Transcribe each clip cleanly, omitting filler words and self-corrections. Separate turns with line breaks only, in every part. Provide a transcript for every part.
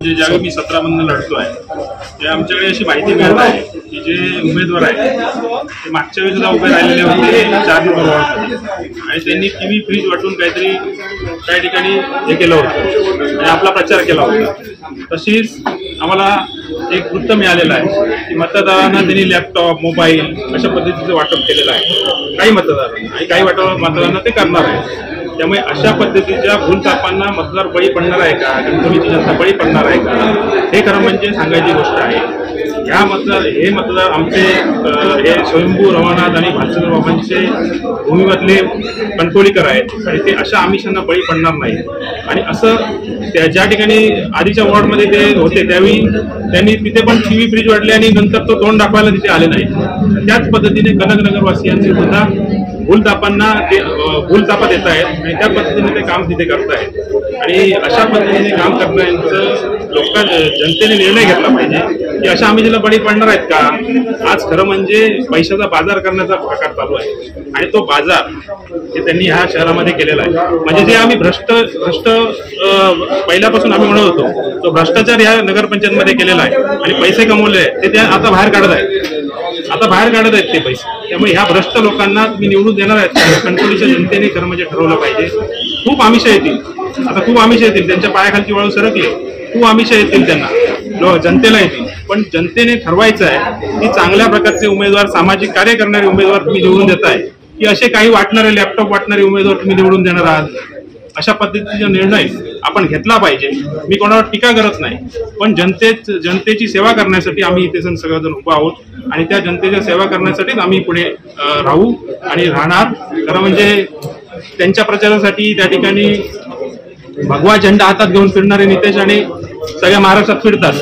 ज्यावेळी मी 17 मधून लढतो आहे ते आमच्याकडे अशी माहिती मिळत आहे की जे उमेदवार आहेत ते मागच्या वेळी सुद्धा उभे राहिलेले होते 4 नंबर वॉर्डमध्ये आणि त्यांनी टीव्ही फ्रीज वाटून काहीतरी काही ठिकाणी हे केलं होतं आणि आपला प्रचार केला होता। तशीच आम्हाला एक वृत्त मिळालेलं आहे की मतदारांना त्यांनी लॅपटॉप मोबाईल अशा पद्धतीचं वाटप केलेलं आहे काही मतदारांना आणि काही मतदारांना ते करणार आहे। त्यामुळे अशा पद्धतीच्या भूलथापांना मतदार बळी पडणार आहे का, कणकवलीची जनता बळी पडणार आहे का, हे खरं म्हणजे सांगायची गोष्ट आहे। हे मतदार आमचे हे स्वयंभू रवानाथ आणि भालचंद्र बाबांचे भूमीमधले कणकवलीकर आहेत आणि ते अशा आमिषांना बळी पडणार नाही। आणि असं ज्या ठिकाणी आधीच्या वॉर्डमध्ये ते होते त्यावेळी त्यांनी तिथे पण टीव्ही फ्रीज वाढले आणि नंतर तो तोंड दाखवायला तिथे आले नाही। त्याच पद्धतीने कनकनगरवासियांचे सुद्धा भूलथापांना ते भूलथापा देत आहेत आणि त्या पद्धतीने ते काम तिथे करतायत आणि अशा पद्धतीने काम करण्याचं जनतेने निर्णय घेतला पाहिजे की अशा आम्ही बळी पडणार आहेत का। आज खरं म्हणजे पैशाचा बाजार करण्याचा प्रकार चालू आहे आणि तो बाजार हे त्यांनी ह्या शहरामध्ये केलेला आहे। म्हणजे जे आम्ही भ्रष्ट पहिल्यापासून आम्ही म्हणत होतो तो भ्रष्टाचार या नगरपंचायतमध्ये केलेला आहे आणि पैसे कमवले ते आता बाहेर काढत आहेत ते पैसे। त्यामुळे ह्या भ्रष्ट लोकांना तुम्ही निवडून देणार आहेत कणकवलीच्या जनतेने खरं म्हणजे ठरवलं पाहिजे। खूप आमिष येतील, त्यांच्या पायाखालची वाळू सरकले, खूप आमिष येतील त्यांना, जनतेला येतील, पण जनतेने ठरवायचं आहे की चांगल्या प्रकारचे उमेदवार सामाजिक कार्य करणारे उमेदवार तुम्ही निवडून देताय की असे काही वाटणारे लॅपटॉप वाटणारे उमेदवार तुम्ही निवडून देणार आहात। अशा पद्धतीचा निर्णय आपण घेतला पाहिजे। मी कोणावर टीका करत नाही, पण जनतेची सेवा करण्यासाठी आम्ही इथे सगळेजण उभा आहोत आणि त्या जनतेच्या सेवा करण्यासाठीच आम्ही पुढे राहू आणि राहणार। खरं म्हणजे त्यांच्या प्रचारासाठी त्या ठिकाणी भगवा झेंडा हातात घेऊन फिरणारे नितेश आणि सगळ्या महाराष्ट्रात फिरतात,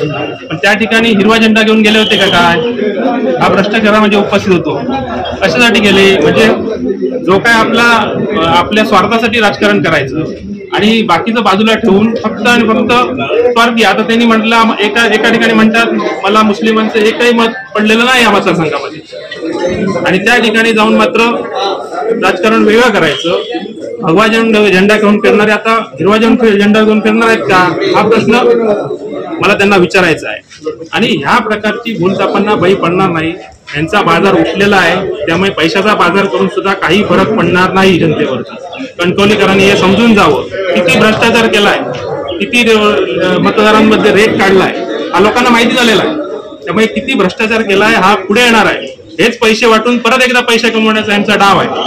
पण त्या ठिकाणी हिरवा झेंडा घेऊन गेले होते का काय, हा प्रश्न खरा उपस्थित होतो। कशासाठी गेले म्हणजे जो काय आपल्या स्वार्थासाठी राजकारण करायचं आणि बाकीचं बाजूला ठेवून फक्त आणि फक्त स्वार्थी। आता त्यांनी म्हटलं एका ठिकाणी म्हणतात मला मुस्लिमांचं एकही मत पडलेलं नाही या मतदारसंघामध्ये आणि त्या ठिकाणी जाऊन मात्र राजकारण वेगळं करायचं। भगवा झेंडा घेऊन फिरणारे आता हिरवा झेंडा घेऊन फिरणार आहेत का, हा प्रश्न मला त्यांना विचारायचा आहे। आणि ह्या प्रकारची भूलथापांना बळी पडणार नाही, यांचा बाजार उठलेला आहे, त्यामुळे पैशाचा बाजार करून सुद्धा काही फरक पडणार नाही जनतेवरती। कणकवलीकरांनी हे समजून जावं किती भ्रष्टाचार केलाय, किती मतदारांमध्ये रेट काढलाय हा लोकांना माहिती झालेला आहे। त्यामुळे किती भ्रष्टाचार केलाय हा पुढे येणार आहे। हेच पैसे वाटून परत एकदा पैसे कमवण्याचा यांचा डाव आहे।